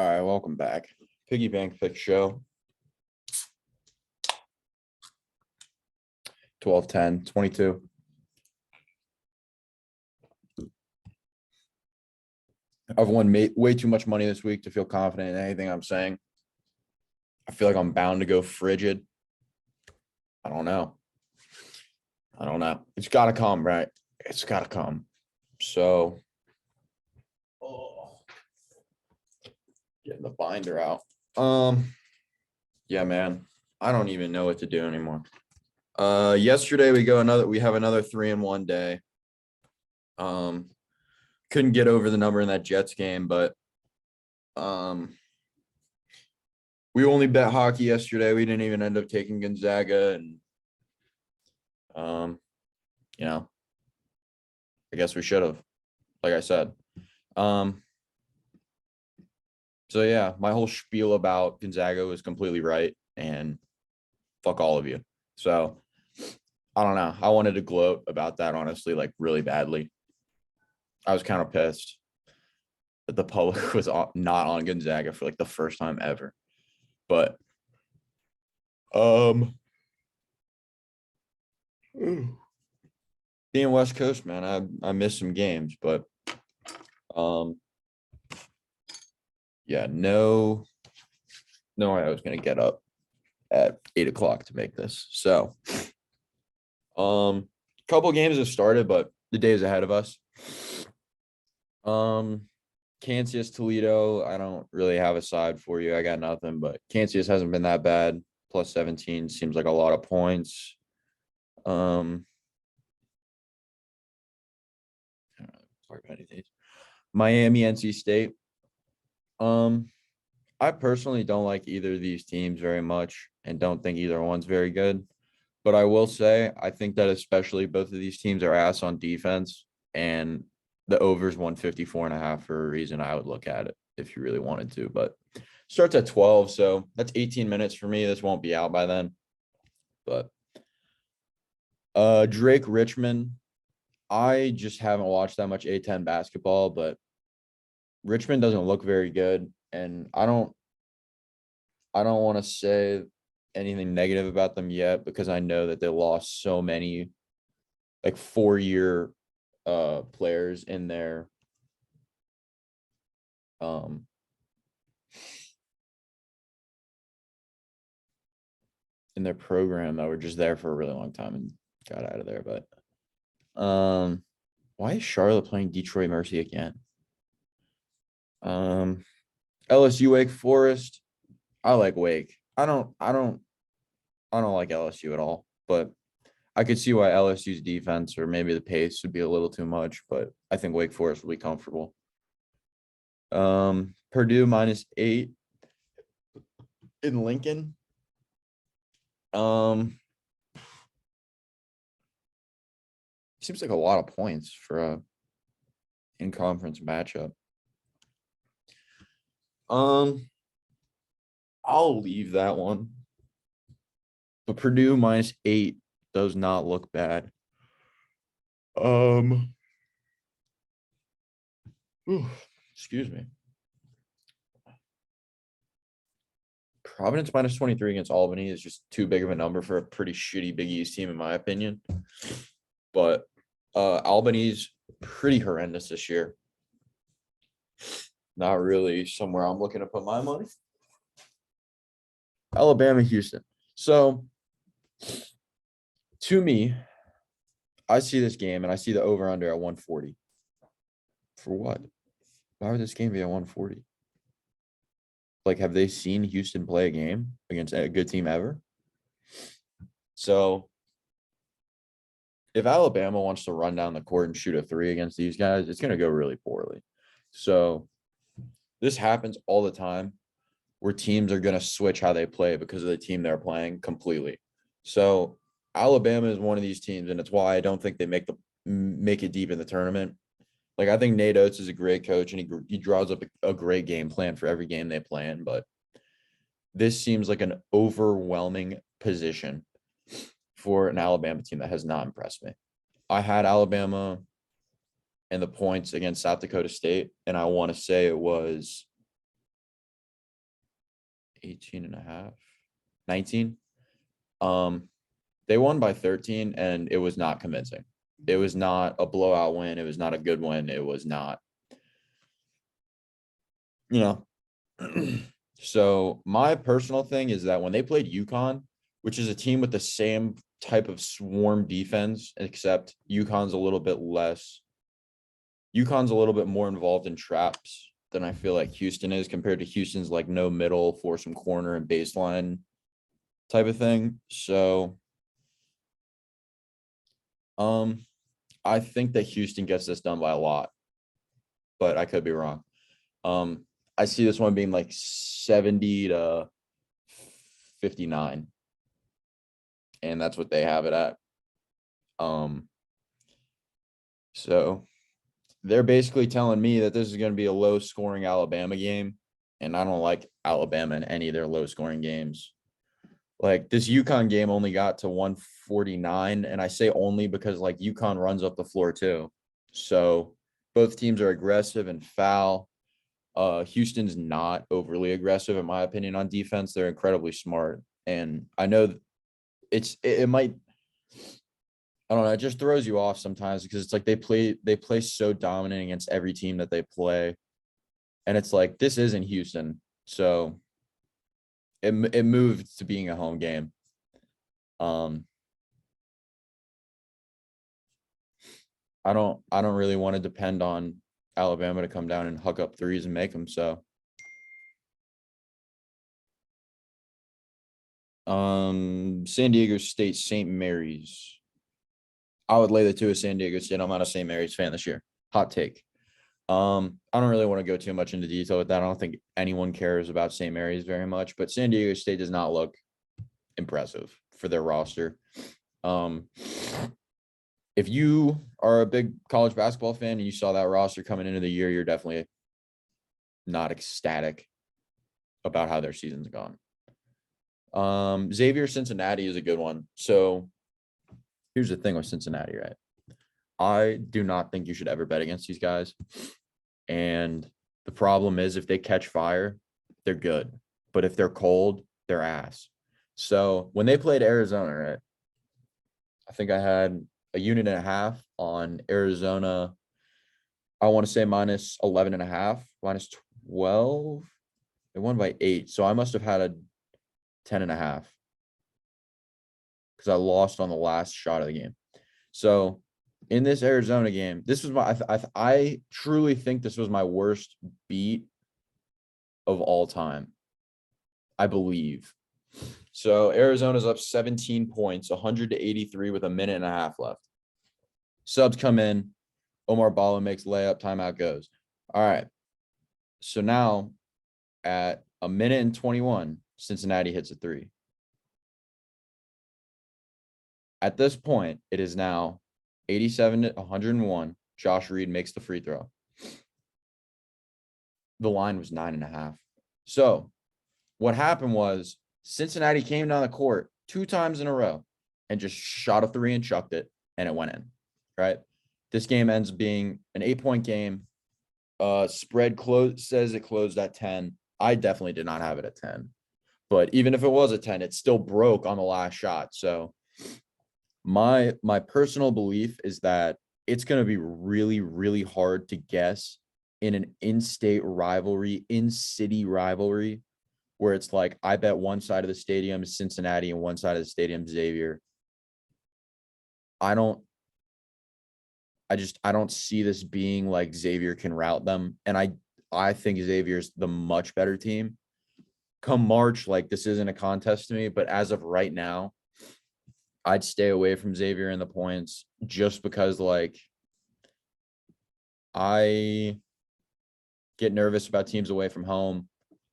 All right, welcome back. Piggy Bank Pick Show. 12, 10, 22. I've won way too much money this week to feel confident in anything I'm saying. I feel like I'm bound to go frigid. I don't know. It's got to come, right? It's got to come. So, getting the binder out. Yeah, man. I don't even know what to do anymore. Yesterday we have another 3-1 day. Couldn't get over the number in that Jets game, but we only bet hockey yesterday. We didn't even end up taking Gonzaga, and I guess we should have, like I said. So yeah, my whole spiel about Gonzaga was completely right, and fuck all of you. So I don't know. I wanted to gloat about that, honestly, like really badly. I was kind of pissed that the public was not on Gonzaga for like the first time ever. But being West Coast, man, I missed some games, but yeah, no way I was gonna get up at 8 o'clock to make this. So couple games have started, but the day is ahead of us. Kansas, Toledo, I don't really have a side for you. I got nothing, but Kansas hasn't been that bad. Plus 17 seems like a lot of points. Miami, NC State. I personally don't like either of these teams very much and don't think either one's very good. But I will say, I think that especially both of these teams are ass on defense, and the over's 154.5 for a reason. I would look at it if you really wanted to, but starts at 12. So that's 18 minutes for me. This won't be out by then. But Drake Richmond, I just haven't watched that much A10 basketball, but Richmond doesn't look very good. And I don't want to say anything negative about them yet, because I know that they lost so many like 4-year players in their program that were just there for a really long time and got out of there. But why is Charlotte playing Detroit Mercy again? LSU Wake Forest. I like Wake. I don't like LSU at all, but I could see why LSU's defense or maybe the pace would be a little too much, but I think Wake Forest will be comfortable. Purdue -8 in Lincoln. Seems like a lot of points for a in-conference matchup. I'll leave that one. But Purdue -8 does not look bad. Excuse me. Providence -23 against Albany is just too big of a number for a pretty shitty Big East team, in my opinion. But Albany's pretty horrendous this year. Not really somewhere I'm looking to put my money. Alabama, Houston. So to me, I see this game and I see the over-under at 140. For what? Why would this game be at 140? Like, have they seen Houston play a game against a good team ever? So if Alabama wants to run down the court and shoot a 3 against these guys, it's going to go really poorly. So this happens all the time where teams are going to switch how they play because of the team they're playing completely. So Alabama is one of these teams, and it's why I don't think they make it deep in the tournament. Like, I think Nate Oates is a great coach, and he draws up a great game plan for every game they play in. But this seems like an overwhelming position for an Alabama team that has not impressed me. I had Alabama and the points against South Dakota State, and I want to say it was 18 and a half, 19. They won by 13 and it was not convincing. It was not a blowout win. It was not a good win. It was not, you know. So my personal thing is that when they played UConn, which is a team with the same type of swarm defense, except UConn's a little bit more involved in traps than I feel like Houston is, compared to Houston's like no middle, force some corner and baseline type of thing. So I think that Houston gets this done by a lot, but I could be wrong. I see this one being like 70 to 59, and that's what they have it at. So they're basically telling me that this is going to be a low scoring Alabama game, and I don't like Alabama in any of their low scoring games. Like this UConn game only got to 149, and I say only because like UConn runs up the floor too. So both teams are aggressive and foul. Houston's not overly aggressive, in my opinion, on defense. They're incredibly smart. And I know it might, I don't know, it just throws you off sometimes because it's like they play so dominant against every team that they play. And it's like, this isn't Houston. So it moved to being a home game. I don't really want to depend on Alabama to come down and hook up threes and make them. So San Diego State, St. Mary's. I would lay the two of San Diego State. I'm not a St. Mary's fan this year. Hot take. I don't really want to go too much into detail with that. I don't think anyone cares about St. Mary's very much, but San Diego State does not look impressive for their roster. If you are a big college basketball fan and you saw that roster coming into the year, you're definitely not ecstatic about how their season's gone. Xavier Cincinnati is a good one. So here's the thing with Cincinnati, right? I do not think you should ever bet against these guys. And the problem is if they catch fire, they're good. But if they're cold, they're ass. So when they played Arizona, right? I think I had a unit and a half on Arizona. I want to say minus 11 and a half, minus 12. They won by 8. So I must have had a 10 and a half because I lost on the last shot of the game. So in this Arizona game, this was I truly think this was my worst beat of all time, I believe. So Arizona's up 17 points, 100-83 with a minute and a half left. Subs come in. Omar Bala makes layup. Timeout goes. All right. So now at a minute and 21, Cincinnati hits a three. At this point, it is now 87 to 101. Josh Reed makes the free throw. The line was 9.5. So what happened was Cincinnati came down the court 2 times in a row and just shot a three and chucked it, and it went in, right? This game ends being an 8-point game. Spread says it closed at 10. I definitely did not have it at 10. But even if it was at 10, it still broke on the last shot. So my personal belief is that it's going to be really, really hard to guess in an in-state rivalry, in-city rivalry, where it's like, I bet one side of the stadium is Cincinnati and one side of the stadium is Xavier. I don't see this being like Xavier can rout them. And I think Xavier's the much better team. Come March, like, this isn't a contest to me, but as of right now, I'd stay away from Xavier in the points just because, like, I get nervous about teams away from home.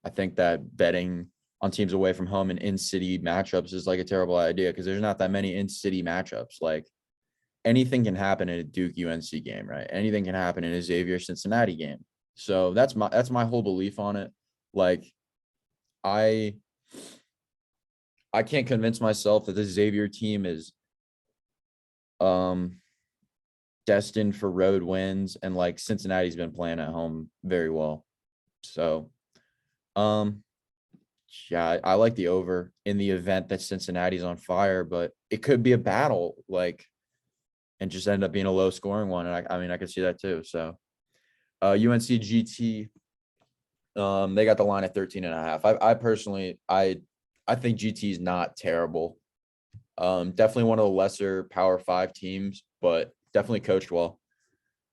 I think that betting on teams away from home and in-city matchups is like a terrible idea because there's not that many in-city matchups. Like, anything can happen in a Duke UNC game, right? Anything can happen in a Xavier Cincinnati game. So that's my whole belief on it. Like, I can't convince myself that this Xavier team is destined for road wins, and like Cincinnati's been playing at home very well. So Yeah, I like the over in the event that Cincinnati's on fire, but it could be a battle, like, and just end up being a low scoring one. And I mean, I could see that too. So UNC GT, they got the line at 13.5. I personally, I think GT is not terrible. Definitely one of the lesser Power 5 teams, but definitely coached well.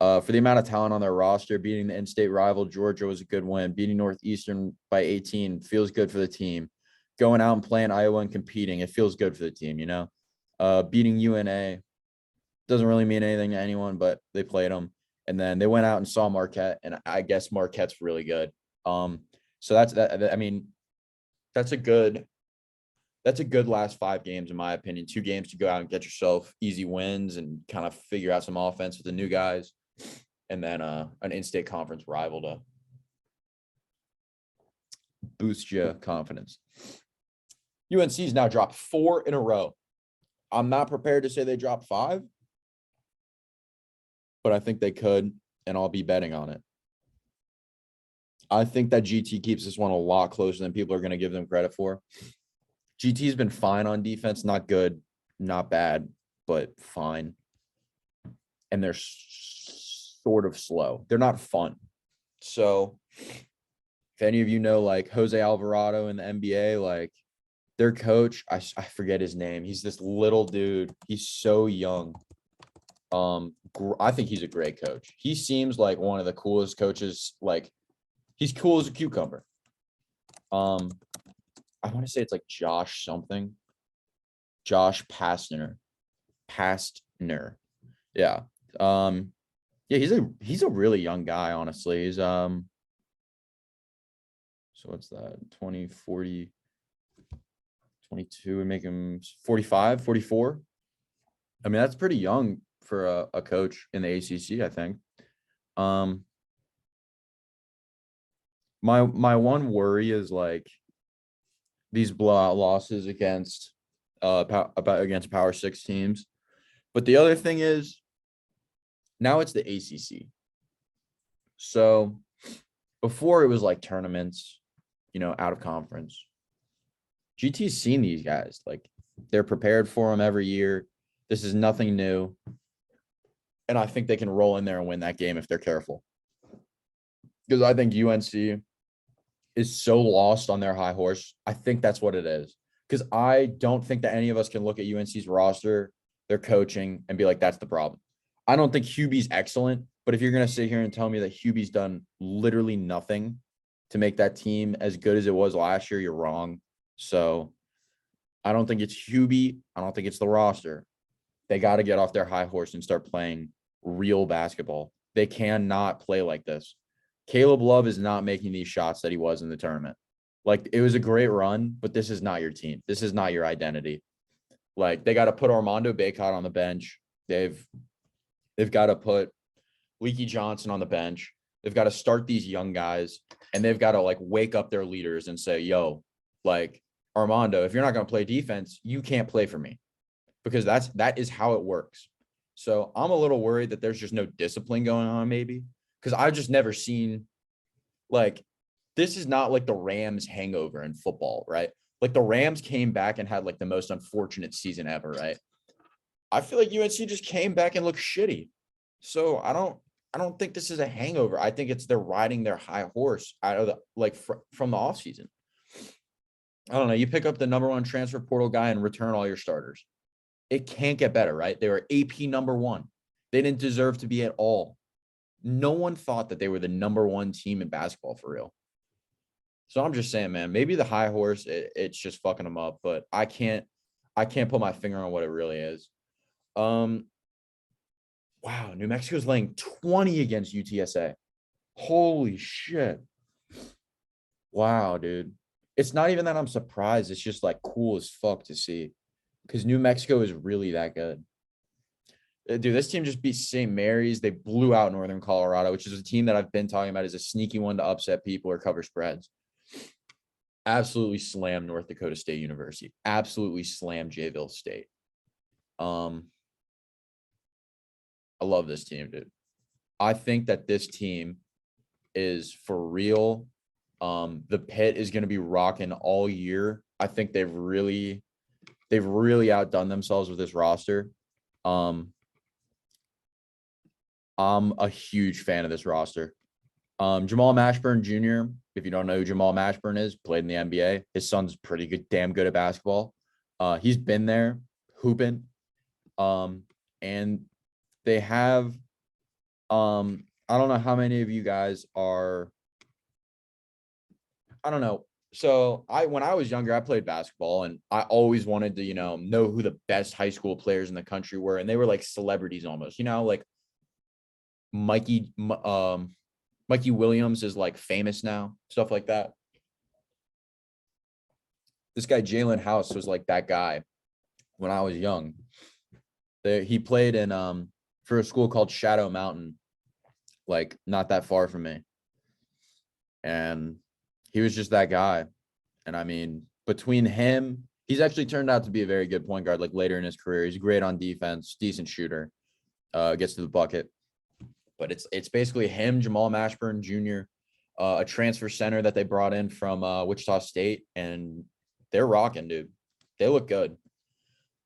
For the amount of talent on their roster, beating the in-state rival Georgia was a good win. Beating Northeastern by 18 feels good for the team. Going out and playing Iowa and competing, it feels good for the team, you know. Beating UNA doesn't really mean anything to anyone, but they played them. And then they went out and saw Marquette, and I guess Marquette's really good. So that's that. I mean, that's a good last 5 games, in my opinion. 2 games to go out and get yourself easy wins and kind of figure out some offense with the new guys. And then an in-state conference rival to boost your confidence. UNC's now dropped 4 in a row. I'm not prepared to say they dropped 5, but I think they could, and I'll be betting on it. I think that GT keeps this one a lot closer than people are going to give them credit for. GT's been fine on defense, not good, not bad, but fine. And they're sort of slow. They're not fun. So if any of you know, like, Jose Alvarado in the NBA, like, their coach, I forget his name. He's this little dude. He's so young. I think he's a great coach. He seems like one of the coolest coaches. Like, he's cool as a cucumber. I want to say it's like Josh something. Josh Pastner. Yeah. Yeah, he's a really young guy, honestly. He's so what's that? 20, 40, 22 and make him 45, 44. I mean, that's pretty young for a coach in the ACC, I think. My one worry is like these blowout losses against against Power 6 teams. But the other thing is now it's the ACC. So before it was like tournaments, you know, out of conference. GT's seen these guys. Like, they're prepared for them every year. This is nothing new. And I think they can roll in there and win that game if they're careful. Because I think UNC is so lost on their high horse. I think that's what it is. Because I don't think that any of us can look at UNC's roster, their coaching, and be like, that's the problem. I don't think Hubie's excellent, but if you're going to sit here and tell me that Hubie's done literally nothing to make that team as good as it was last year, you're wrong. So I don't think it's Hubie. I don't think it's the roster. They got to get off their high horse and start playing real basketball. They cannot play like this. Caleb Love is not making these shots that he was in the tournament. Like, it was a great run, but this is not your team. This is not your identity. Like, they got to put Armando Bacot on the bench. They've got to put Leaky Johnson on the bench. They've got to start these young guys, and they've got to, like, wake up their leaders and say, yo, like, Armando, if you're not going to play defense, you can't play for me, because that is how it works. So I'm a little worried that there's just no discipline going on, maybe, because I've just never seen, like, this is not like the Rams hangover in football, right? Like, the Rams came back and had like the most unfortunate season ever, right? I feel like UNC just came back and looked shitty. So I don't think this is a hangover. I think it's they're riding their high horse out of the from the offseason. I don't know. You pick up the number 1 transfer portal guy and return all your starters. It can't get better, right? They were AP number 1. They didn't deserve to be at all. No one thought that they were the number 1 team in basketball for real. So I'm just saying, man, maybe the high horse, it's just fucking them up, but I can't put my finger on what it really is. Wow, New Mexico's laying 20 against UTSA. Holy shit. Wow, dude. It's not even that I'm surprised. It's just like cool as fuck to see, because New Mexico is really that good. Dude, this team just beat St. Mary's. They blew out Northern Colorado, which is a team that I've been talking about as a sneaky one to upset people or cover spreads. Absolutely slammed North Dakota State University. Absolutely slammed Jayville State. I love this team, dude. I think that this team is for real The pit is going to be rocking all year. I think they've really outdone themselves with this roster. Um, I'm a huge fan of this roster. Jamal Mashburn Jr., if you don't know who Jamal Mashburn is, played in the NBA. His son's pretty good, damn good at basketball. He's been there hooping. And they have, I don't know how many of you guys are, I don't know. So when I was younger, I played basketball and I always wanted to, know who the best high school players in the country were. And they were like celebrities almost, like Mikey, Mikey Williams is like famous now, stuff like that. This guy, Jalen House, was like that guy when I was young. He played in for a school called Shadow Mountain, like not that far from me. And he was just that guy. And I mean, between him, he's actually turned out to be a very good point guard, like later in his career. He's great on defense, decent shooter, gets to the bucket. But it's basically him, Jamal Mashburn Jr., a transfer center that they brought in from Wichita State, and they're rocking, dude. They look good.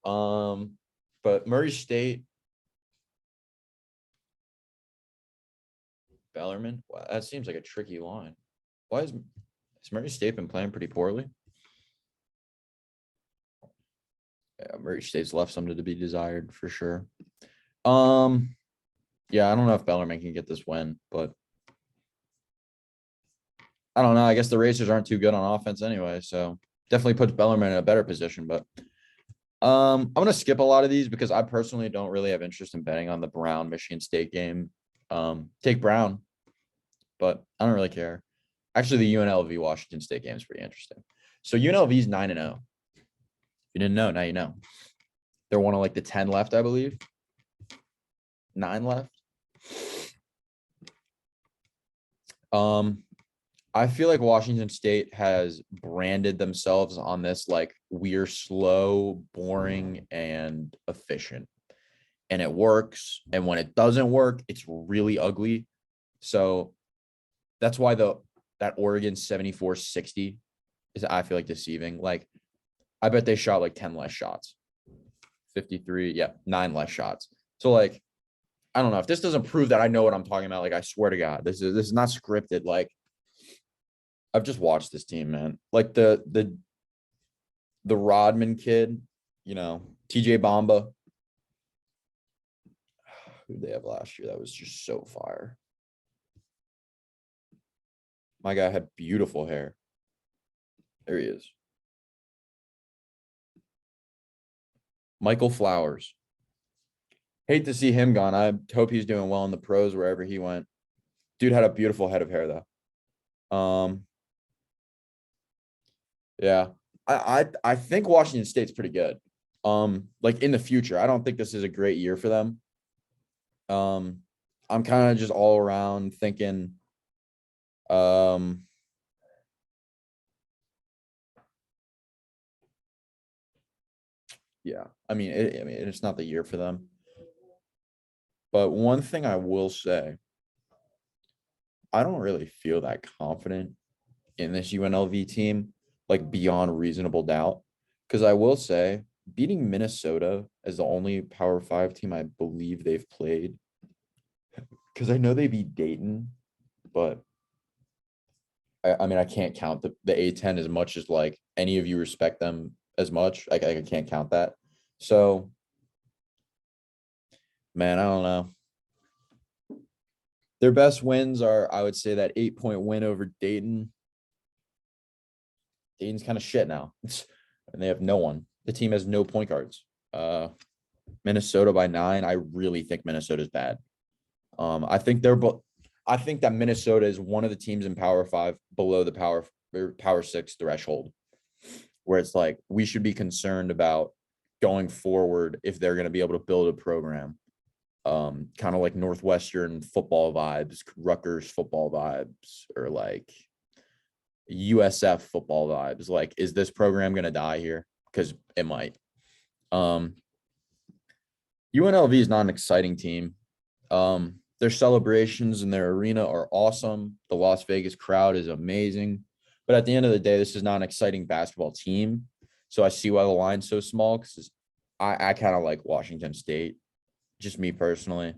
But Murray State, Bellarmine, wow, that seems like a tricky line. Why has Murray State been playing pretty poorly? Yeah, Murray State's left something to be desired for sure. Yeah, I don't know if Bellarmine can get this win, but I don't know. I guess the Racers aren't too good on offense anyway, so definitely puts Bellarmine in a better position. But I'm gonna skip a lot of these because I personally don't really have interest in betting on the Brown Michigan State game. Take Brown, but I don't really care. Actually, the UNLV Washington State game is pretty interesting. So UNLV is 9-0. You didn't know, now you know. They're one of like the 10 left, I believe. 9 left. I feel like Washington State has branded themselves on this like we're slow, boring, and efficient. And it works. And when it doesn't work, it's really ugly. So that's why that Oregon 74-60 is, I feel like, deceiving. Like, I bet they shot like 10 less shots. 53, yeah, 9 less shots. So like, I don't know if this doesn't prove that I know what I'm talking about. Like, I swear to God, this is not scripted. Like, I've just watched this team, man. Like the Rodman kid, TJ Bamba. Who did they have last year? That was just so fire. My guy had beautiful hair. There he is. Michael Flowers. Hate to see him gone. I hope he's doing well in the pros wherever he went. Dude had a beautiful head of hair though. Yeah. I think Washington State's pretty good. Like in the future. I don't think this is a great year for them. I'm kind of just all around thinking yeah. I mean, it's not the year for them. But one thing I will say, I don't really feel that confident in this UNLV team, like beyond reasonable doubt. Because I will say, beating Minnesota as the only Power 5 team I believe they've played, because I know they beat Dayton, but I mean, I can't count the A10 as much as like any of you respect them as much. I can't count that. So, man, I don't know. Their best wins are, I would say, that 8-point win over Dayton. Dayton's kind of shit now, and they have no one. The team has no point guards. Minnesota by 9. I really think Minnesota's bad. I think that Minnesota is one of the teams in Power 5 below the Power 6 threshold, where it's like we should be concerned about going forward if they're going to be able to build a program. Kind of like Northwestern football vibes, Rutgers football vibes, or like USF football vibes. Like, is this program going to die here? Because it might. UNLV is not an exciting team. Their celebrations in their arena are awesome. The Las Vegas crowd is amazing. But at the end of the day, this is not an exciting basketball team. So I see why the line's so small because I kind of like Washington State, just me personally.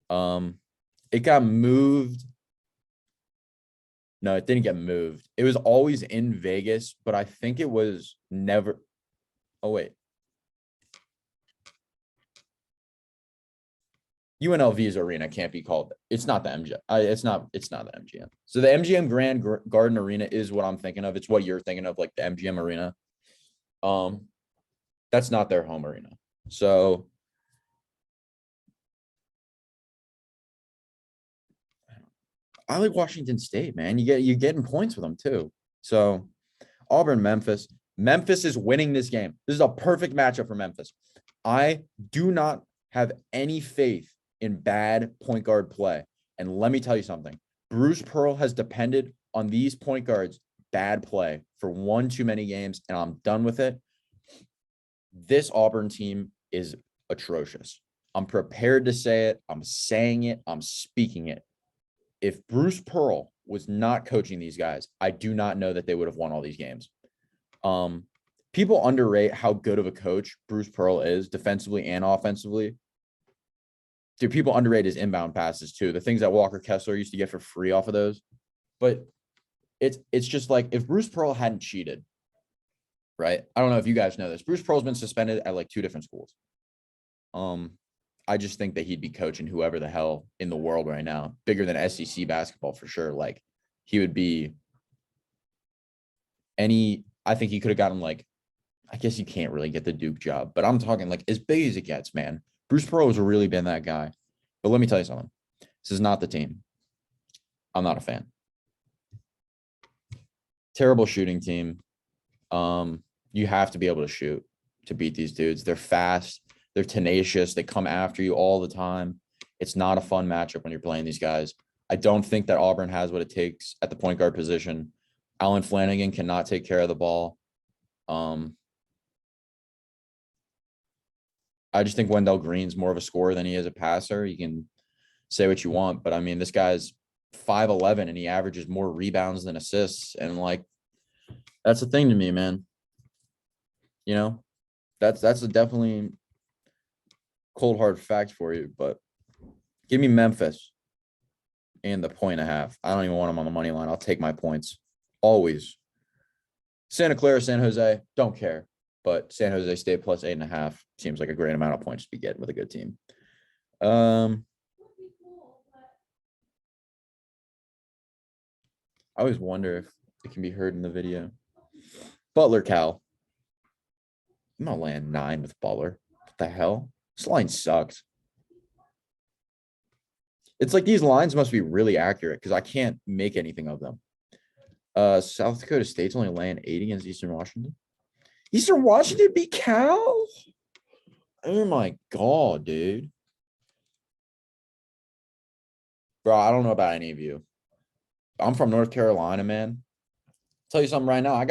It got moved. No, it didn't get moved. It was always in Vegas, but I think it was never. Oh, wait. UNLV's arena can't be called. It's not the MGM. It's not. It's not the MGM. So the MGM Grand Garden Arena is what I'm thinking of. It's what you're thinking of, like the MGM Arena. That's not their home arena. So I like Washington State, man. You're getting points with them too. So Auburn, Memphis. Memphis is winning this game. This is a perfect matchup for Memphis. I do not have any faith in bad point guard play. And let me tell you something. Bruce Pearl has depended on these point guards' bad play for one too many games, and I'm done with it. This Auburn team is atrocious. I'm prepared to say it. I'm saying it. I'm speaking it. If Bruce Pearl was not coaching these guys, I do not know that they would have won all these games. People underrate how good of a coach Bruce Pearl is defensively and offensively. Dude, people underrate his inbound passes too. The things that Walker Kessler used to get for free off of those. But it's just like if Bruce Pearl hadn't cheated, right? I don't know if you guys know this. Bruce Pearl's been suspended at like 2 different schools. I just think that he'd be coaching whoever the hell in the world right now, bigger than SEC basketball for sure. Like he would be I think he could have gotten like, I guess you can't really get the Duke job, but I'm talking like as big as it gets, man. Bruce Pearl has really been that guy. But let me tell you something. This is not the team. I'm not a fan. Terrible shooting team. You have to be able to shoot to beat these dudes. They're fast. They're tenacious. They come after you all the time. It's not a fun matchup when you're playing these guys. I don't think that Auburn has what it takes at the point guard position. Allen Flanagan cannot take care of the ball. I just think Wendell Green's more of a scorer than he is a passer. You can say what you want, but I mean, this guy's 5'11" and he averages more rebounds than assists. And like, that's a thing to me, man. You know, that's a definitely cold hard fact for you, but give me Memphis and the 1.5. I don't even want them on the money line. I'll take my points always. Santa Clara, San Jose, don't care, but San Jose State plus 8.5 seems like a great amount of points to be getting with a good team. I always wonder if it can be heard in the video. Butler, Cal. I'm not laying 9 with Butler. What the hell? This line sucks. It's like these lines must be really accurate because I can't make anything of them. South Dakota State's only laying 8 against Eastern Washington. Eastern Washington beat Cal? Oh my God, dude. Bro, I don't know about any of you. I'm from North Carolina, man. Tell you something right now. I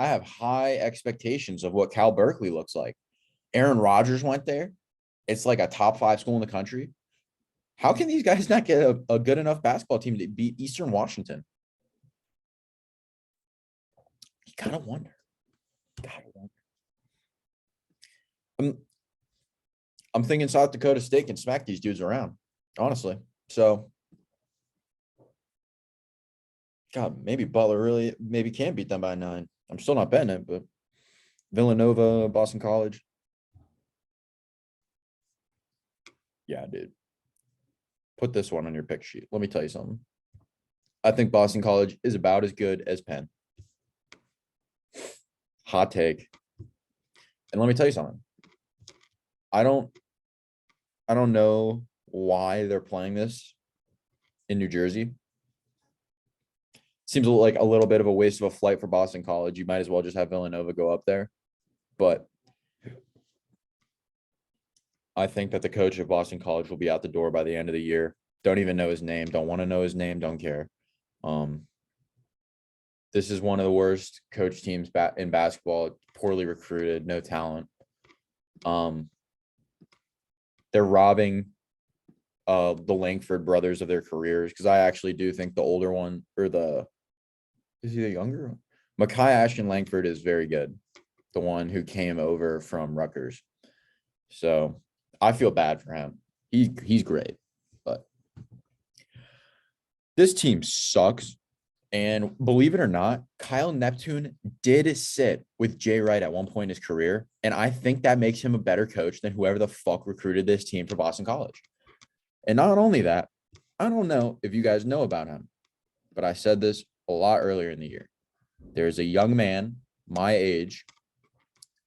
have high expectations of what Cal Berkeley looks like. Aaron Rodgers went there. It's like a top 5 school in the country. How can these guys not get a good enough basketball team to beat Eastern Washington? You gotta wonder. I'm thinking South Dakota State can smack these dudes around, honestly. So, God, maybe Butler really maybe can beat them by 9. I'm still not betting it, but Villanova, Boston College. Yeah, dude. Put this one on your pick sheet. Let me tell you something. I think Boston College is about as good as Penn. Hot take. And let me tell you something. I don't know why they're playing this in New Jersey. Seems like a little bit of a waste of a flight for Boston College. You might as well just have Villanova go up there. But I think that the coach of Boston College will be out the door by the end of the year. Don't even know his name. Don't want to know his name. Don't care. This is one of the worst coach teams in basketball. Poorly recruited, no talent. They're robbing the Langford brothers of their careers, because I actually do think the older one, or is he the younger one? Micaiah Ashton Langford is very good. The one who came over from Rutgers. So I feel bad for him. He's great, but this team sucks. And believe it or not, Kyle Neptune did sit with Jay Wright at one point in his career. And I think that makes him a better coach than whoever the fuck recruited this team for Boston College. And not only that, I don't know if you guys know about him, but I said this a lot earlier in the year. There's a young man my age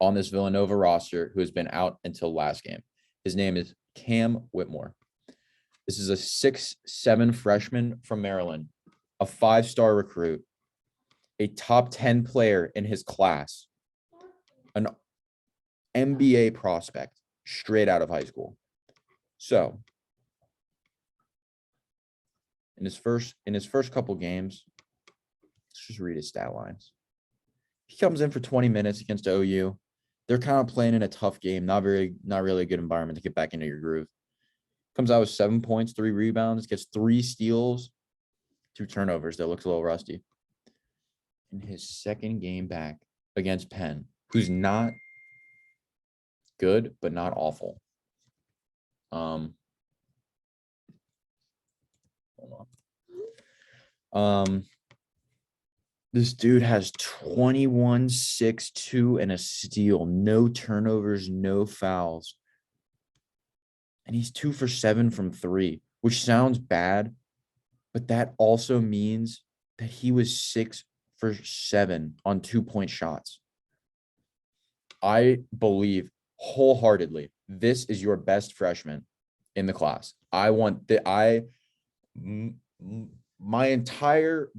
on this Villanova roster who has been out until last game. His name is Cam Whitmore. This is a 6'7" freshman from Maryland, a 5-star recruit, a top 10 player in his class, an NBA prospect straight out of high school. So in his first couple games, let's just read his stat lines. He comes in for 20 minutes against OU. They're kind of playing in a tough game, not really a good environment to get back into your groove. Comes out with 7 points, 3 rebounds, gets 3 steals, 2 turnovers. That looks a little rusty. In his second game back against Penn, who's not good, but not awful. Hold on. This dude has 21, 6, 2, and a steal. No turnovers, no fouls. And he's 2 for 7 from 3, which sounds bad, but that also means that he was 6 for 7 on 2-point shots. I believe wholeheartedly this is your best freshman in the class. My entire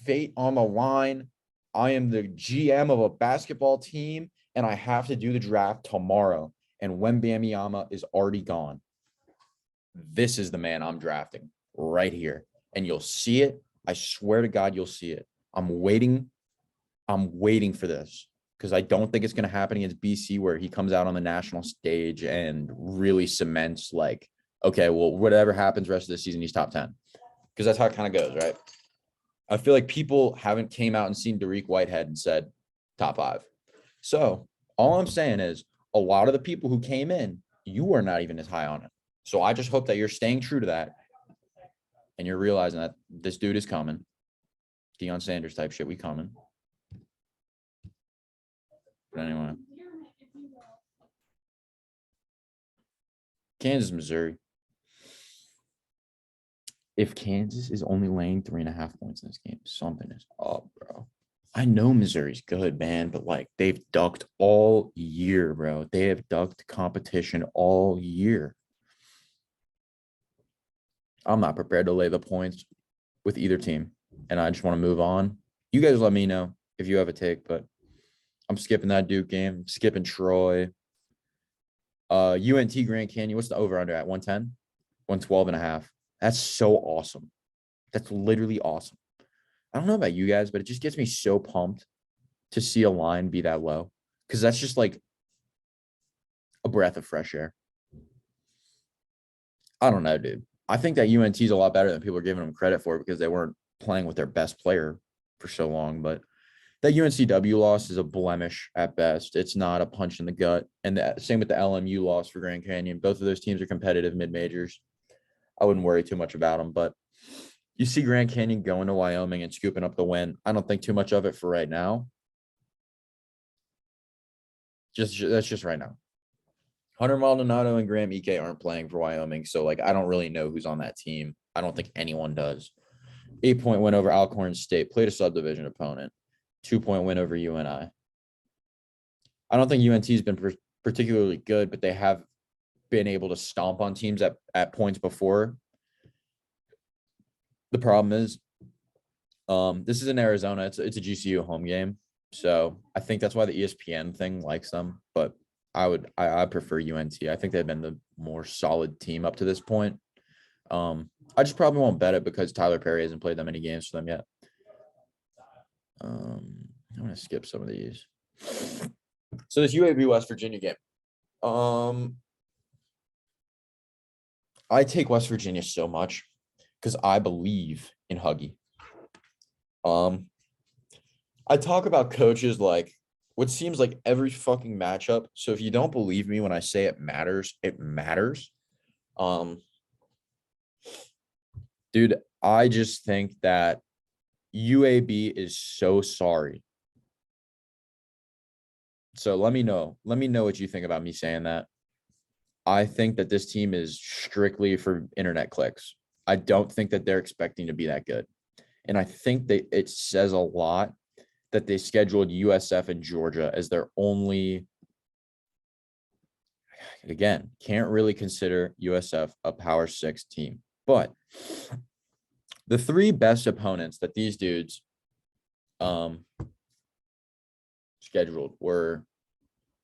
fate on the line. I am the GM of a basketball team, and I have to do the draft tomorrow. And Wembanyama is already gone. This is the man I'm drafting right here. And you'll see it. I swear to God, you'll see it. I'm waiting for this because I don't think it's going to happen against BC where he comes out on the national stage and really cements like, okay, well, whatever happens rest of the season, he's top 10. Because that's how it kind of goes, right? I feel like people haven't came out and seen Dariq Whitehead and said top 5. So all I'm saying is a lot of the people who came in, you are not even as high on it. So I just hope that you're staying true to that and you're realizing that this dude is coming. Deion Sanders type shit, we coming. But anyway. Kansas, Missouri. If Kansas is only laying 3.5 points in this game, something is up, bro. I know Missouri's good, man, but like they've ducked all year, bro. They have ducked competition all year. I'm not prepared to lay the points with either team, and I just want to move on. You guys let me know if you have a take, but I'm skipping that Duke game, skipping Troy. UNT Grand Canyon, what's the over-under at 110? 112.5. That's so awesome. That's literally awesome. I don't know about you guys, but it just gets me so pumped to see a line be that low because that's just like a breath of fresh air. I don't know, dude. I think that UNT is a lot better than people are giving them credit for because they weren't playing with their best player for so long. But that UNCW loss is a blemish at best. It's not a punch in the gut. And the same with the LMU loss for Grand Canyon. Both of those teams are competitive mid-majors. I wouldn't worry too much about them, but you see Grand Canyon going to Wyoming and scooping up the win. I don't think too much of it for right now. That's just right now. Hunter Maldonado and Graham Ike aren't playing for Wyoming, so like I don't really know who's on that team. I don't think anyone does. 8-point win over Alcorn State. Played a subdivision opponent. 2-point win over UNI. I don't think UNT's been particularly good, but they have been able to stomp on teams at points before. The problem is, this is in Arizona. It's a GCU home game, so I think that's why the ESPN thing likes them. But I prefer UNT. I think they've been the more solid team up to this point. I just probably won't bet it because Tyler Perry hasn't played that many games for them yet. I'm gonna skip some of these. So this UAB West Virginia game. I take West Virginia so much because I believe in Huggy. Um, I talk about coaches like what seems like every fucking matchup. So if you don't believe me when I say it matters, it matters. Um, dude, I just think that UAB is so sorry. So let me know. Let me know what you think about me saying that. I think that this team is strictly for internet clicks. I don't think that they're expecting to be that good. And I think that it says a lot that they scheduled USF and Georgia as their only, again, can't really consider USF a Power Six team. But the three best opponents that these dudes um, scheduled were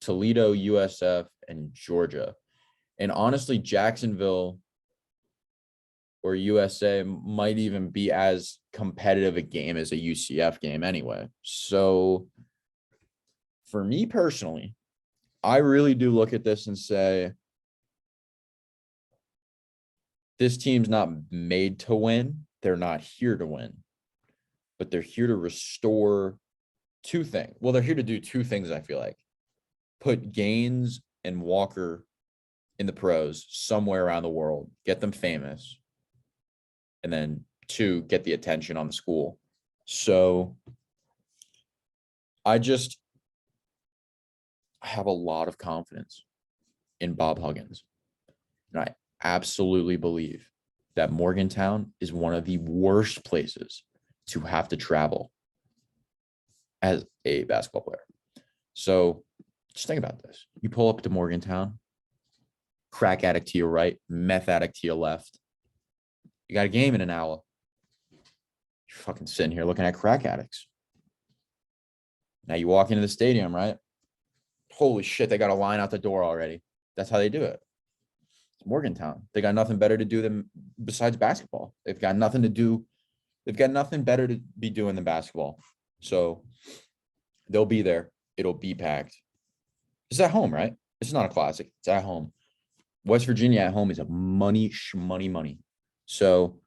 Toledo, USF, and Georgia. And honestly, Jacksonville or USA might even be as competitive a game as a UCF game anyway. So for me personally, I really do look at this and say, this team's not made to win. They're not here to win, but they're here to restore two things. Well, they're here to do two things, I feel like. Put Gaines and Walker in the pros somewhere around the world, get them famous, and then two, get the attention on the school. So I have a lot of confidence in Bob Huggins. And I absolutely believe that Morgantown is one of the worst places to have to travel as a basketball player. So just think about this. You pull up to Morgantown, crack addict to your right, meth addict to your left. You got a game in an hour. You're fucking sitting here looking at crack addicts. Now you walk into the stadium, right? Holy shit, they got a line out the door already. That's how they do it. It's Morgantown. They got nothing better to do than besides basketball. They've got nothing to do. They've got nothing better to be doing than basketball. So they'll be there. It'll be packed. It's at home, right? It's not a classic. It's at home. West Virginia at home is a money. So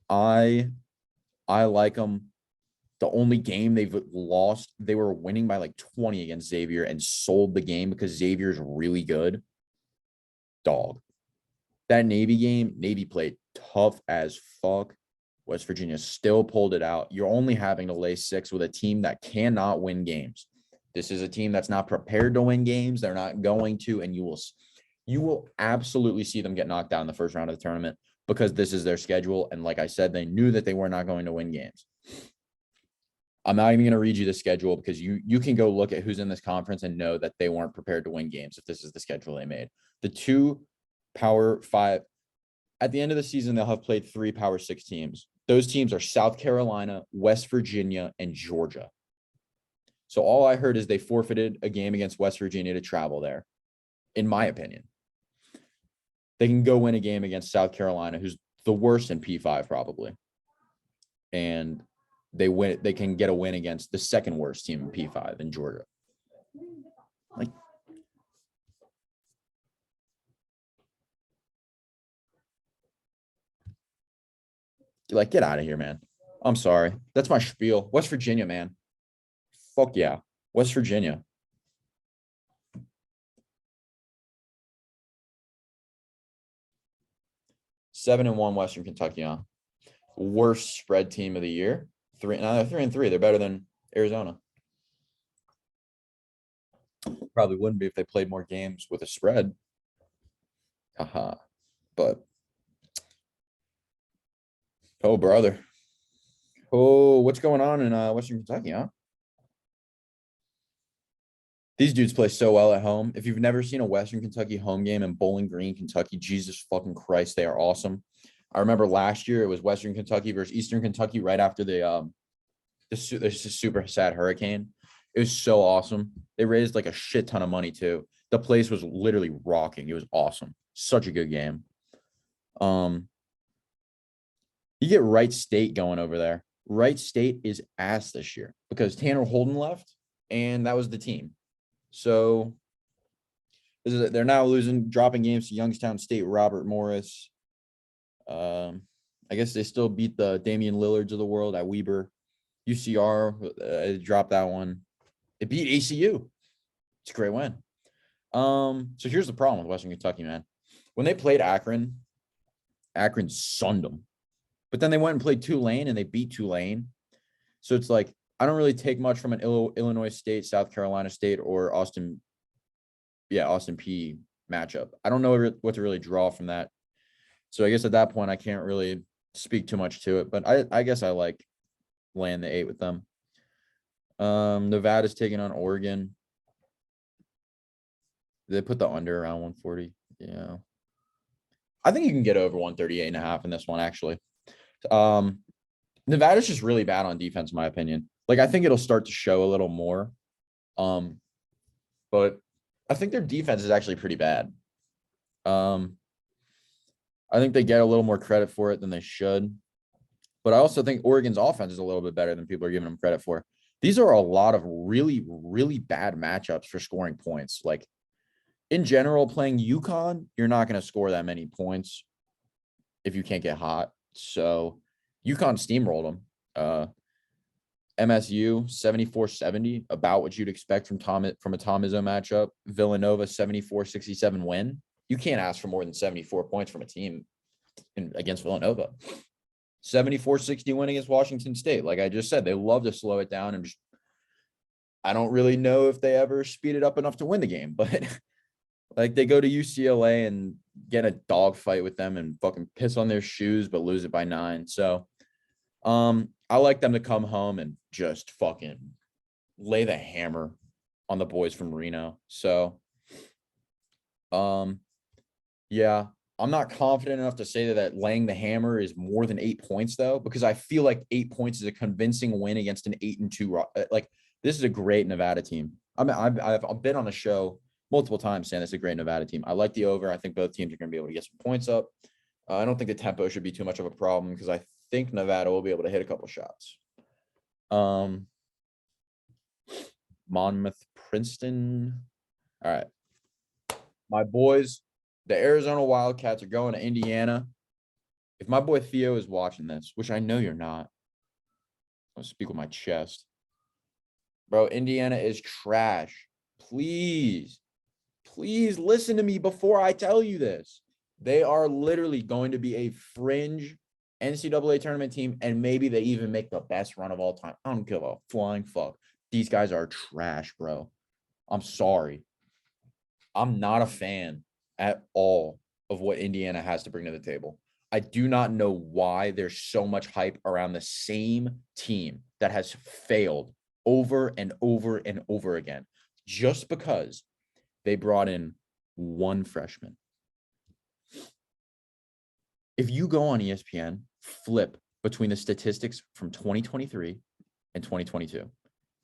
I like them. The only game they've lost, they were winning by like 20 against Xavier and sold the game because Xavier's really good. Dog. That Navy game, Navy played tough as fuck. West Virginia still pulled it out. You're only having to lay 6 with a team that cannot win games. This is a team that's not prepared to win games. They're not going to, and you will absolutely see them get knocked down in the first round of the tournament because this is their schedule. And like I said, they knew that they were not going to win games. I'm not even going to read you the schedule because you can go look at who's in this conference and know that they weren't prepared to win games if this is the schedule they made. The 2 Power 5, at the end of the season, they'll have played 3 Power 6 teams. Those teams are South Carolina, West Virginia, and Georgia. So all I heard is they forfeited a game against West Virginia to travel there, in my opinion. They can go win a game against South Carolina, who's the worst in P5 probably. And they can get a win against the second worst team in P5 in Georgia. Like, get out of here, man. I'm sorry. That's my spiel. West Virginia, man. Fuck yeah. West Virginia. Seven and 1 Western Kentucky, huh? Worst spread team of the year. They're 3-3. They're better than Arizona. Probably wouldn't be if they played more games with a spread. Haha. But oh, brother. Oh, what's going on in Western Kentucky, huh? These dudes play so well at home. If you've never seen a Western Kentucky home game in Bowling Green, Kentucky, Jesus fucking Christ, they are awesome. I remember last year it was Western Kentucky versus Eastern Kentucky right after the super sad hurricane. It was so awesome. They raised like a shit ton of money too. The place was literally rocking. It was awesome. Such a good game. You get Wright State going over there. Wright State is ass this year because Tanner Holden left, and that was the team. So they're now dropping games to Youngstown State, Robert Morris. I guess they still beat the Damian Lillards of the world at Weber. UCR dropped that one. They beat ACU. It's a great win. So here's the problem with Western Kentucky, man. When they played Akron, Akron sunned them. But then they went and played Tulane and they beat Tulane. So it's like, I don't really take much from an Illinois State, South Carolina State, or Austin P matchup. I don't know what to really draw from that. So I guess at that point, I can't really speak too much to it. But I guess I like laying the 8 with them. Nevada's taking on Oregon. They put the under around 140. Yeah. I think you can get over 138.5 in this one, actually. Nevada's just really bad on defense, in my opinion. Like, I think it'll start to show a little more. But I think their defense is actually pretty bad. I think they get a little more credit for it than they should. But I also think Oregon's offense is a little bit better than people are giving them credit for. These are a lot of really, really bad matchups for scoring points. Like, in general, playing UConn, you're not going to score that many points if you can't get hot. So UConn steamrolled them. MSU 74-70, about what you'd expect from a Tom Izzo matchup. Villanova 74-67 win. You can't ask for more than 74 points from a team against Villanova. 74-60 win against Washington State. Like I just said, they love to slow it down and just, I don't really know if they ever speed it up enough to win the game, but like they go to UCLA and get a dogfight with them and fucking piss on their shoes, but lose it by 9. So I like them to come home and just fucking lay the hammer on the boys from Reno. So, yeah, I'm not confident enough to say that laying the hammer is more than 8 points, though, because I feel like 8 points is a convincing win against an 8-2. Like, this is a great Nevada team. I mean, I've been on the show multiple times saying this is a great Nevada team. I like the over. I think both teams are going to be able to get some points up. I don't think the tempo should be too much of a problem because I think Nevada will be able to hit a couple shots. Monmouth, Princeton. All right. My boys, the Arizona Wildcats are going to Indiana. If my boy Theo is watching this, which I know you're not, I'll speak with my chest. Bro, Indiana is trash. Please listen to me before I tell you this. They are literally going to be a fringe NCAA tournament team, and maybe they even make the best run of all time. I don't give a flying fuck. These guys are trash, bro. I'm sorry. I'm not a fan at all of what Indiana has to bring to the table. I do not know why there's so much hype around the same team that has failed over and over and over again, just because they brought in one freshman. If you go on ESPN, flip between the statistics from 2023 and 2022,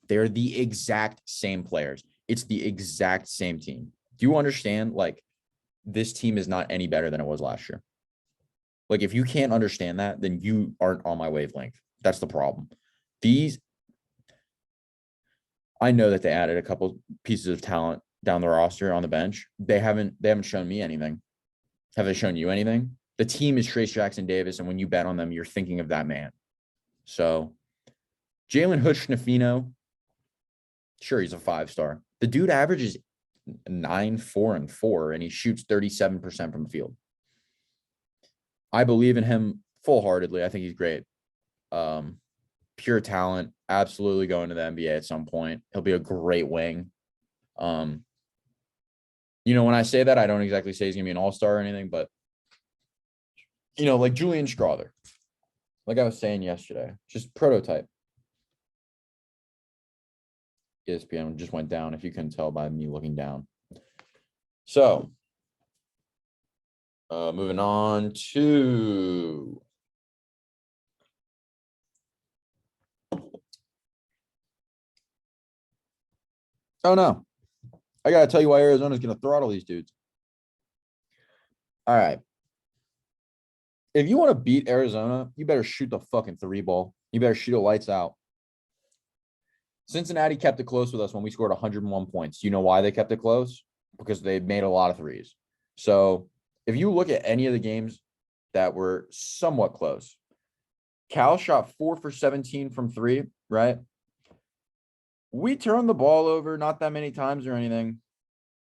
they're the exact same players. It's the exact same team. Do you understand? Like, this team is not any better than it was last year. Like, if you can't understand that, then you aren't on my wavelength. That's the problem. I know that they added a couple pieces of talent down the roster on the bench. They haven't shown me anything. Have they shown you anything? The team is Trace Jackson Davis, and when you bet on them, you're thinking of that man. So, Jalen Hood-Schifino, sure, he's a 5-star. The dude averages 9, 4, and 4, and he shoots 37% from the field. I believe in him full-heartedly. I think he's great. Pure talent, absolutely going to the NBA at some point. He'll be a great wing. When I say that, I don't exactly say he's going to be an all-star or anything, but, like Julian Strawther, like I was saying yesterday, just prototype. ESPN just went down, if you couldn't tell by me looking down. So, moving on to oh no, I gotta tell you why Arizona's gonna throttle these dudes. All right, if you want to beat Arizona, you better shoot the fucking 3 ball. You better shoot it lights out. Cincinnati kept it close with us when we scored 101 points. You know why they kept it close? Because they made a lot of threes. So if you look at any of the games that were somewhat close. Cal shot 4 for 17 from 3, right? We turned the ball over not that many times or anything.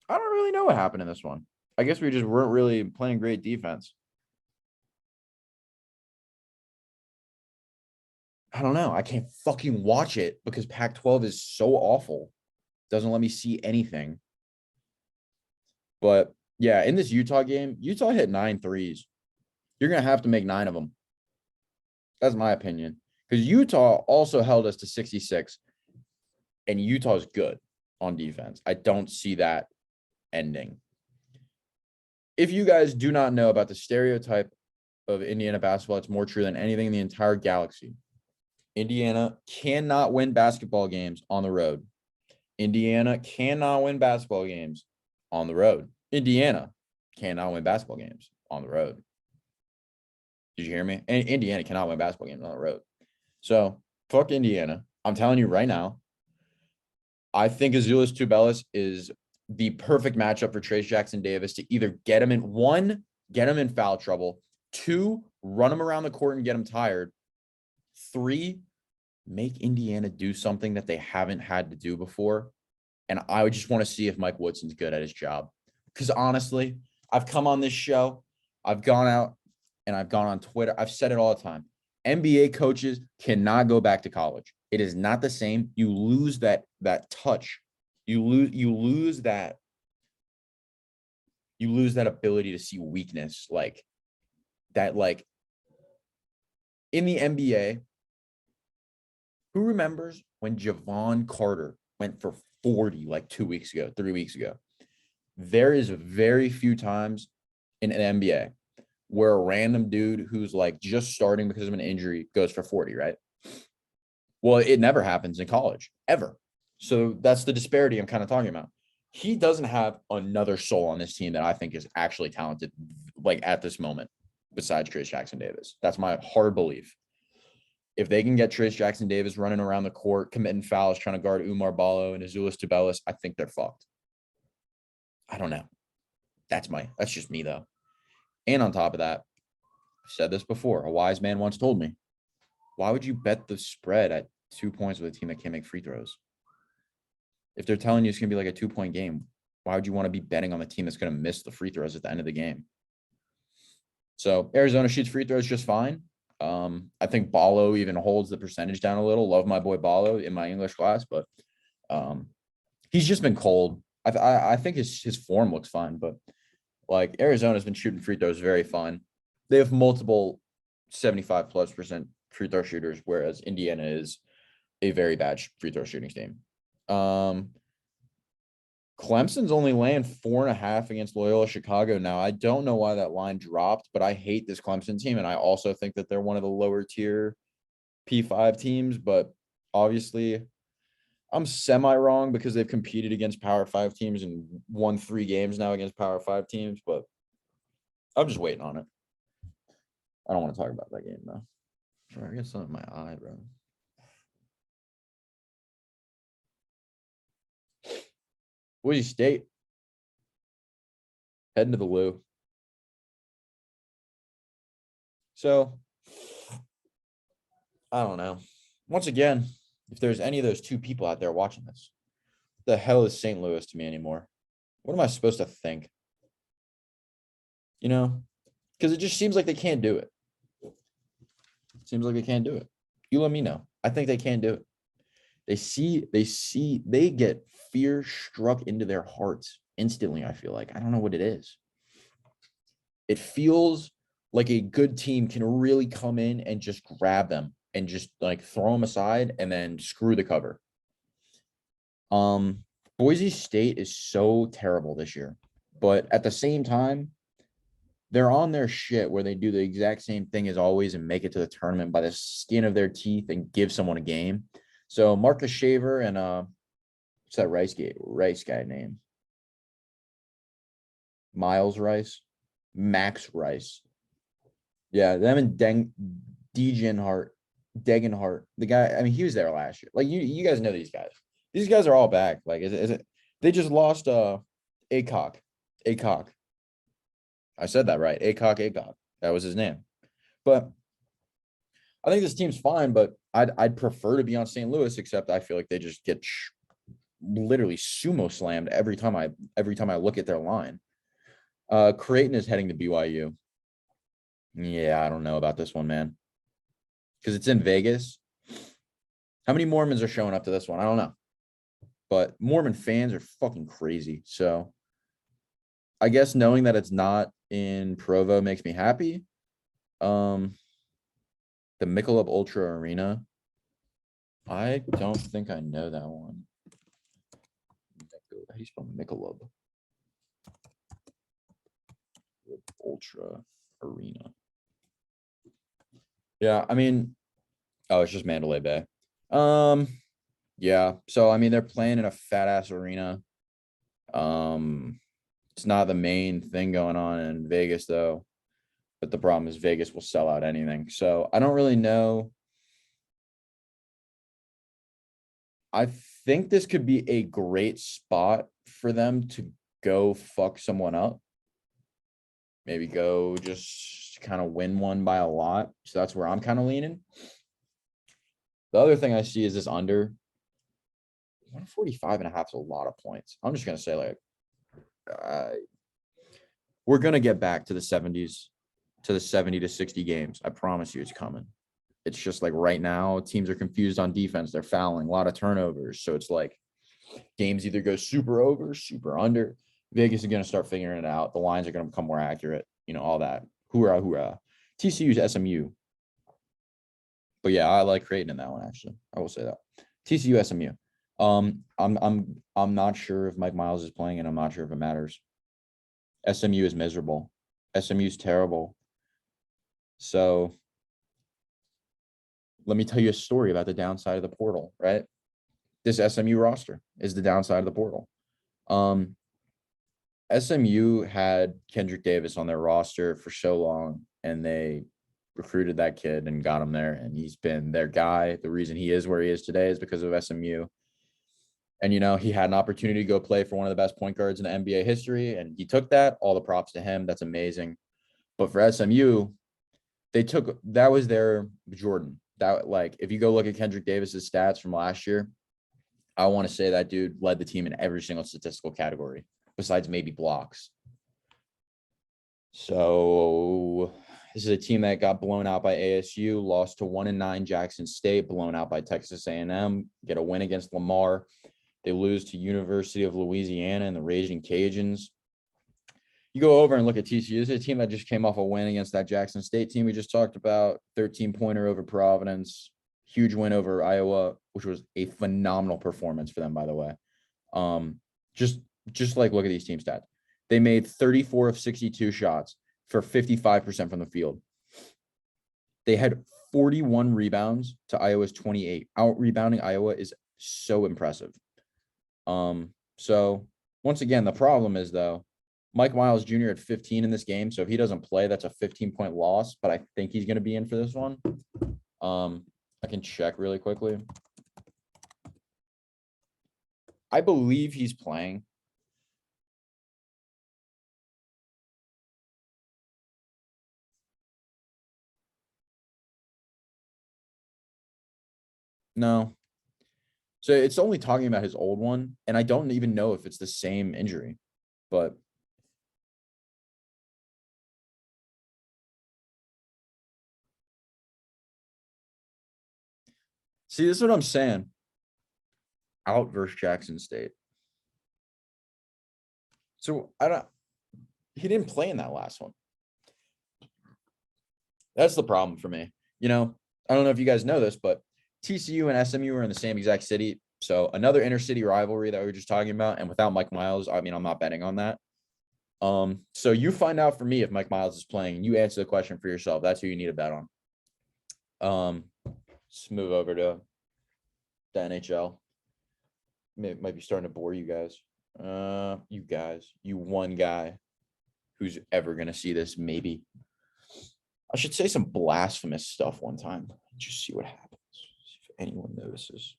I don't really know what happened in this one. I guess we just weren't really playing great defense. I don't know. I can't fucking watch it because Pac-12 is so awful. Doesn't let me see anything. But yeah, in this Utah game, Utah hit 9 threes. You're going to have to make 9 of them. That's my opinion. Because Utah also held us to 66. And Utah's good on defense. I don't see that ending. If you guys do not know about the stereotype of Indiana basketball, it's more true than anything in the entire galaxy. Indiana cannot win basketball games on the road. Indiana cannot win basketball games on the road. Indiana cannot win basketball games on the road. Did you hear me? And Indiana cannot win basketball games on the road. So fuck Indiana. I'm telling you right now. I think Azuolas Tubelis is the perfect matchup for Trayce Jackson-Davis to either get him in foul trouble, 2, run him around the court and get him tired, 3, make Indiana do something that they haven't had to do before. And I would just want to see if Mike Woodson's good at his job. Because honestly, I've come on this show, I've gone out and I've gone on Twitter. I've said it all the time. NBA coaches cannot go back to college. It is not the same. You lose that touch. You lose that ability to see weakness like that. Like in the NBA, who remembers when Javon Carter went for 40 like 2 weeks ago, 3 weeks ago? There is very few times in an NBA where a random dude who's like just starting because of an injury goes for 40, right? Well, it never happens in college, ever. So that's the disparity I'm kind of talking about. He doesn't have another soul on this team that I think is actually talented, like at this moment, besides Trayce Jackson-Davis. That's my hard belief. If they can get Trayce Jackson-Davis running around the court, committing fouls, trying to guard Umar Ballo and Azuolas Tubelis, I think they're fucked. I don't know. That's just me though. And on top of that, I've said this before. A wise man once told me, why would you bet the spread at 2 points with a team that can't make free throws? If they're telling you it's going to be like a 2-point game, why would you want to be betting on the team that's going to miss the free throws at the end of the game? So Arizona shoots free throws just fine. I think Ballo even holds the percentage down a little. Love my boy Ballo in my English class, but he's just been cold. I think his form looks fine, but like Arizona's been shooting free throws very fine. They have multiple 75+% free throw shooters, whereas Indiana is a very bad free throw shooting team. Clemson's only laying 4.5 against Loyola Chicago now. I don't know why that line dropped, but I hate this Clemson team, and I also think that they're one of the lower tier P5 teams, but obviously I'm semi-wrong because they've competed against Power 5 teams and won 3 games now against Power 5 teams, but I'm just waiting on it. I don't want to talk about that game, though. Sorry, I got something in my eye, bro. Boise State heading to the Lou. So, I don't know. Once again, if there's any of those 2 people out there watching this, the hell is St. Louis to me anymore? What am I supposed to think? You know, because it just seems like they can't do it. Seems like they can't do it. You let me know. I think they can do it. They get fear struck into their hearts instantly. I feel like I don't know what it is. It feels like a good team can really come in and just grab them and just like throw them aside and then screw the cover. Boise State is so terrible this year, but at the same time, they're on their shit where they do the exact same thing as always and make it to the tournament by the skin of their teeth and give someone a game. So Marcus Shaver and what's that Rice guy name? Miles Rice, Max Rice. Yeah, them and Degenhart, the guy. I mean, he was there last year. Like you guys know these guys. These guys are all back. Like, is it? They just lost Acock. I said that right. Acock. That was his name. But I think this team's fine, but I'd prefer to be on St. Louis, except I feel like they just get literally sumo slammed every time I look at their line. Creighton is heading to BYU. Yeah, I don't know about this one, man. Because it's in Vegas. How many Mormons are showing up to this one? I don't know. But Mormon fans are fucking crazy. So I guess knowing that it's not in Provo makes me happy. The Michelob Ultra Arena. I don't think I know that one. How do you spell Michelob? Ultra Arena. Yeah, I mean, oh, it's just Mandalay Bay. Yeah. So I mean, they're playing in a fat ass arena. It's not the main thing going on in Vegas though. But the problem is Vegas will sell out anything. So I don't really know. I think this could be a great spot for them to go fuck someone up. Maybe go just kind of win one by a lot. So that's where I'm kind of leaning. The other thing I see is this under 145.5 is a lot of points. I'm just going to say like, we're going to get back to the 70s, to the 70 to 60 games. I promise you it's coming. It's just like right now, teams are confused on defense. They're fouling, a lot of turnovers. So it's like games either go super over, super under. Vegas is going to start figuring it out. The lines are going to become more accurate, all that. Hoorah, hoorah. TCU's SMU. But yeah, I like Creighton in that one, actually. I will say that. TCU SMU. I'm not sure if Mike Miles is playing, and I'm not sure if it matters. SMU is miserable. SMU is terrible. So let me tell you a story about the downside of the portal, right? This SMU roster is the downside of the portal. SMU had Kendrick Davis on their roster for so long, and they recruited that kid and got him there, and he's been their guy. The reason he is where he is today is because of SMU. And, he had an opportunity to go play for one of the best point guards in the NBA history, and he took that. All the props to him. That's amazing. But for SMU, that was their Jordan. That, like, if you go look at Kendrick Davis's stats from last year, I want to say that dude led the team in every single statistical category besides maybe blocks. So this is a team that got blown out by ASU, lost to 1-9 Jackson State, blown out by Texas A&M, get a win against Lamar. They lose to University of Louisiana and the Raging Cajuns. You go over and look at TCU. This is a team that just came off a win against that Jackson State team we just talked about, 13-pointer over Providence, huge win over Iowa, which was a phenomenal performance for them, by the way. Just like look at these team stats. They made 34 of 62 shots for 55% from the field. They had 41 rebounds to Iowa's 28. Out rebounding Iowa is so impressive. So once again, the problem is though, Mike Miles Jr. had 15 in this game. So if he doesn't play, that's a 15-point loss, but I think he's going to be in for this one. I can check really quickly. I believe he's playing. No. So it's only talking about his old one, and I don't even know if it's the same injury, but see, this is what I'm saying. Out versus Jackson State. So he didn't play in that last one. That's the problem for me. I don't know if you guys know this, but TCU and SMU are in the same exact city. So another intercity rivalry that we were just talking about. And without Mike Miles, I mean, I'm not betting on that. So you find out for me if Mike Miles is playing, and you answer the question for yourself. That's who you need to bet on. Let's move over to the NHL. Might be starting to bore you guys. You one guy who's ever going to see this, maybe. I should say some blasphemous stuff one time. Just see what happens. See if anyone notices.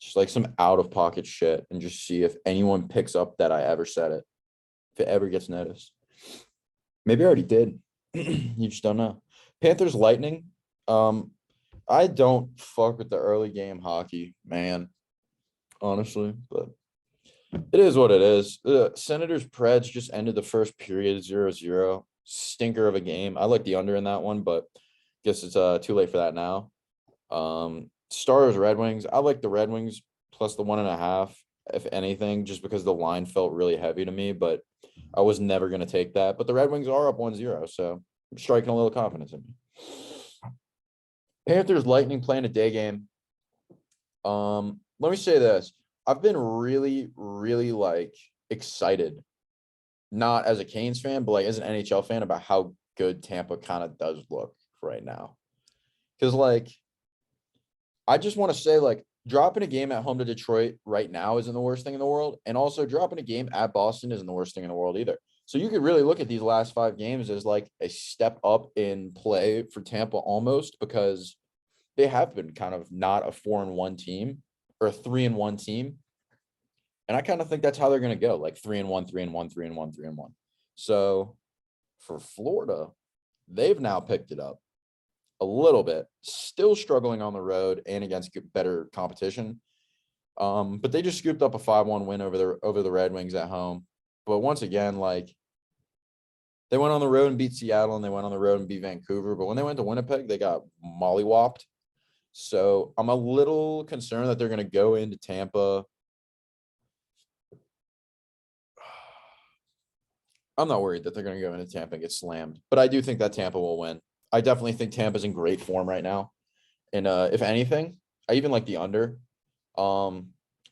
Just like some out-of-pocket shit, and just see if anyone picks up that I ever said it. If it ever gets noticed. Maybe I already did. You just don't know. Panthers Lightning. I don't fuck with the early game hockey, man. Honestly, but it is what it is. Senators Preds just ended the first period 0-0. Stinker of a game. I like the under in that one, but guess it's too late for that now. Stars Red Wings. I like the Red Wings plus the 1.5, if anything, just because the line felt really heavy to me, but I was never gonna take that. But the Red Wings are up 1-0, so I'm striking a little confidence in me. Panthers Lightning playing a day game. Let me say this. I've been really, really like excited, not as a Canes fan, but like as an NHL fan about how good Tampa kind of does look right now. Because like, I just want to say like dropping a game at home to Detroit right now isn't the worst thing in the world. And also dropping a game at Boston isn't the worst thing in the world either. So you could really look at these last 5 games as like a step up in play for Tampa almost, because they have been kind of not a 4-1 team or a 3-1 team. And I kind of think that's how they're going to go, like 3-1, 3-1, 3-1, 3-1. So for Florida, they've now picked it up a little bit, still struggling on the road and against better competition. But they just scooped up a 5-1 win over the Red Wings at home. But once again, like they went on the road and beat Seattle, and they went on the road and beat Vancouver. But when they went to Winnipeg, they got mollywopped. So I'm a little concerned that they're going to go into Tampa. I'm not worried that they're going to go into Tampa and get slammed, but I do think that Tampa will win. I definitely think Tampa's in great form right now. And if anything, I even like the under. I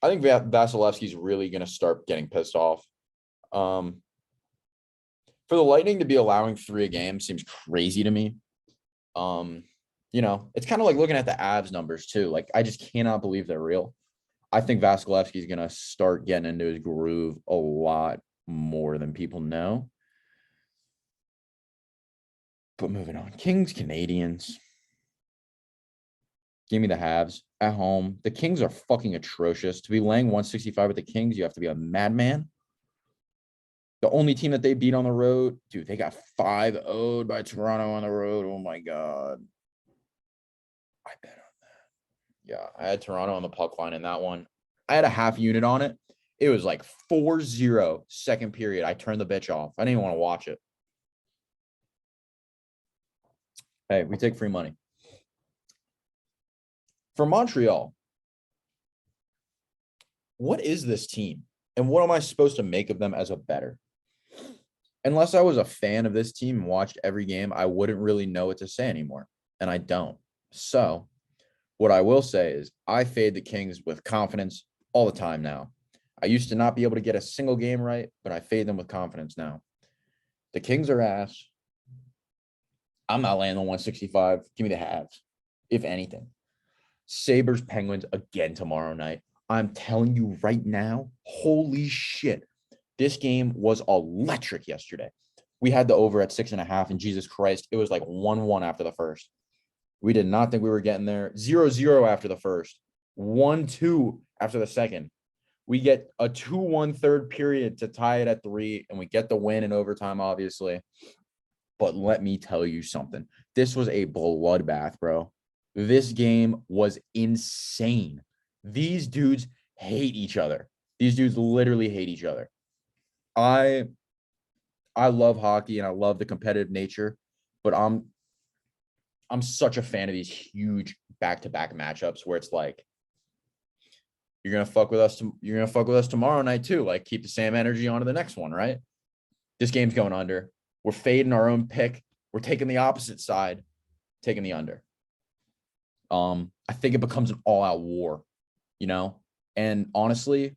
think Vasilevsky's really going to start getting pissed off. For the Lightning to be allowing 3 a game seems crazy to me. It's kind of like looking at the Avs numbers too. Like, I just cannot believe they're real. I think Vasilevsky's going to start getting into his groove a lot more than people know. But moving on. Kings, Canadiens. Give me the Habs at home. The Kings are fucking atrocious. To be laying 165 with the Kings, you have to be a madman. The only team that they beat on the road, dude, they got 5-0'd by Toronto on the road. Oh my God. I bet on that. Yeah, I had Toronto on the puck line in that one. I had a half unit on it. It was like 4-0 second period. I turned the bitch off. I didn't even want to watch it. Hey, we take free money. For Montreal, what is this team? And what am I supposed to make of them as a bettor? Unless I was a fan of this team and watched every game, I wouldn't really know what to say anymore. And I don't. So what I will say is I fade the Kings with confidence all the time now. I used to not be able to get a single game right, but I fade them with confidence now. The Kings are ass. I'm not laying on 165. Give me the Habs, if anything. Sabres, Penguins again tomorrow night. I'm telling you right now, holy shit. This game was electric yesterday. We had the over at 6.5, and Jesus Christ, it was like 1-1 after the first. We did not think we were getting there. 0-0 after the first. 1-2 after the second. We get a 2-1 third period to tie it at 3, and we get the win in overtime, obviously. But let me tell you something. This was a bloodbath, bro. This game was insane. These dudes hate each other. These dudes literally hate each other. I love hockey and I love the competitive nature, but I'm such a fan of these huge back-to-back matchups where it's like you're gonna fuck with us tomorrow night too. Like, keep the same energy on to the next one, right? This game's going under. We're fading our own pick. We're taking the opposite side, taking the under. I think it becomes an all-out war, and honestly,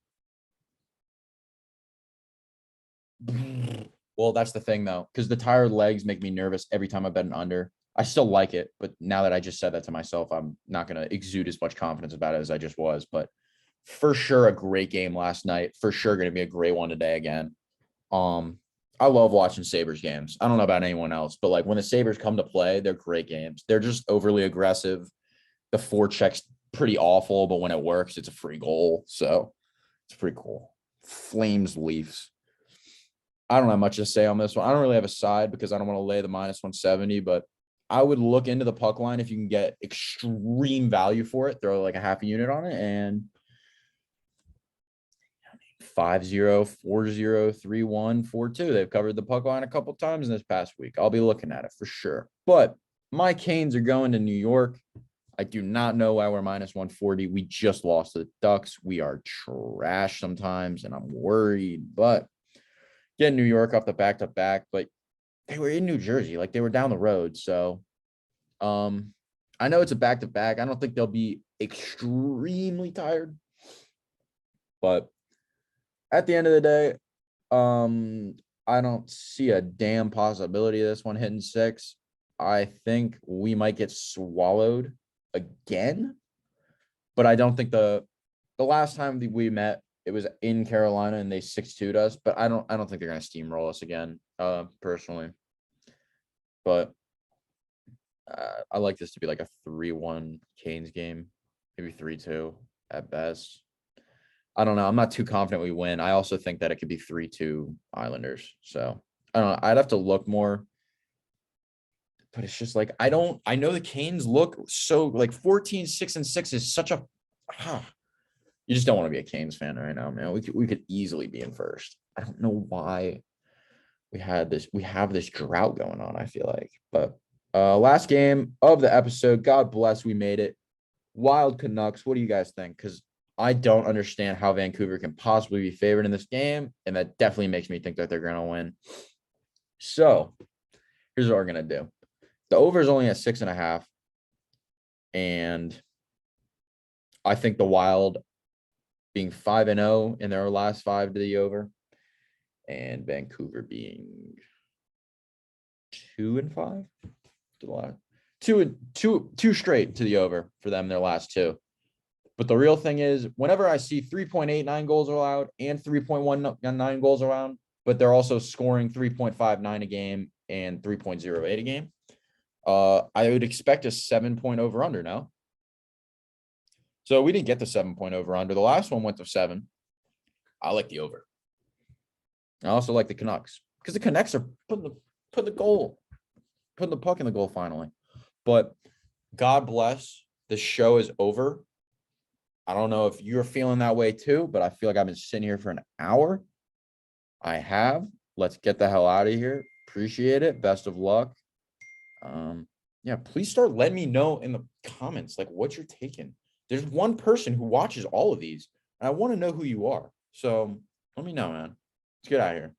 well, that's the thing though, because the tired legs make me nervous every time I bet an under. I still like it, but now that I just said that to myself, I'm not going to exude as much confidence about it as I just was. But for sure, a great game last night. For sure, going to be a great one today again. I love watching Sabres games. I don't know about anyone else, but like when the Sabres come to play, they're great games. They're just overly aggressive. The forecheck's pretty awful, but when it works, it's a free goal. So it's pretty cool. Flames, Leafs. I don't have much to say on this one. I don't really have a side because I don't want to lay the minus 170, but I would look into the puck line if you can get extreme value for it. Throw like a half a unit on it and 5-0, 4-0, 3-1, 4-2. They've covered the puck line a couple times in this past week. I'll be looking at it for sure. But my Canes are going to New York. I do not know why we're minus 140. We just lost to the Ducks. We are trash sometimes, and I'm worried. But get New York off the back-to-back. But they were in New Jersey. Like, they were down the road. So, I know it's a back-to-back. I don't think they'll be extremely tired. But at the end of the day, I don't see a damn possibility of this one hitting 6. I think we might get swallowed again, but I don't think the last time we met, it was in Carolina and they 6-2'd us, but I don't think they're going to steamroll us again, personally. But I like this to be like a 3-1 Canes game, maybe 3-2 at best. I don't know. I'm not too confident we win. I also think that it could be 3-2 Islanders. So I don't know. I'd have to look more. But it's just like I know the Canes look so like 14-6-6 is such a you just don't want to be a Canes fan right now, man. We could easily be in first. I don't know why we have this drought going on, I feel like. But last game of the episode, God bless, we made it. Wild Canucks. What do you guys think? Because I don't understand how Vancouver can possibly be favored in this game, and that definitely makes me think that they're going to win. So here's what we're going to do. The over is only at 6.5. And I think the Wild being 5-0 in their last 5 to the over, and Vancouver being 2-5 to the last two straight to the over for them, their last 2. But the real thing is, whenever I see 3.89 goals allowed and 3.19 goals allowed, but they're also scoring 3.59 a game and 3.08 a game, I would expect a 7-point over under now. So we didn't get the 7-point over under. The last one went to 7. I like the over. I also like the Canucks because the Canucks are putting the puck in the goal finally. But God bless, the show is over. I don't know if you're feeling that way too, but I feel like I've been sitting here for an hour. I have. Let's get the hell out of here. Appreciate it. Best of luck. Yeah, please start letting me know in the comments like what you're taking. There's one person who watches all of these, and I want to know who you are. So let me know, man. Let's get out of here.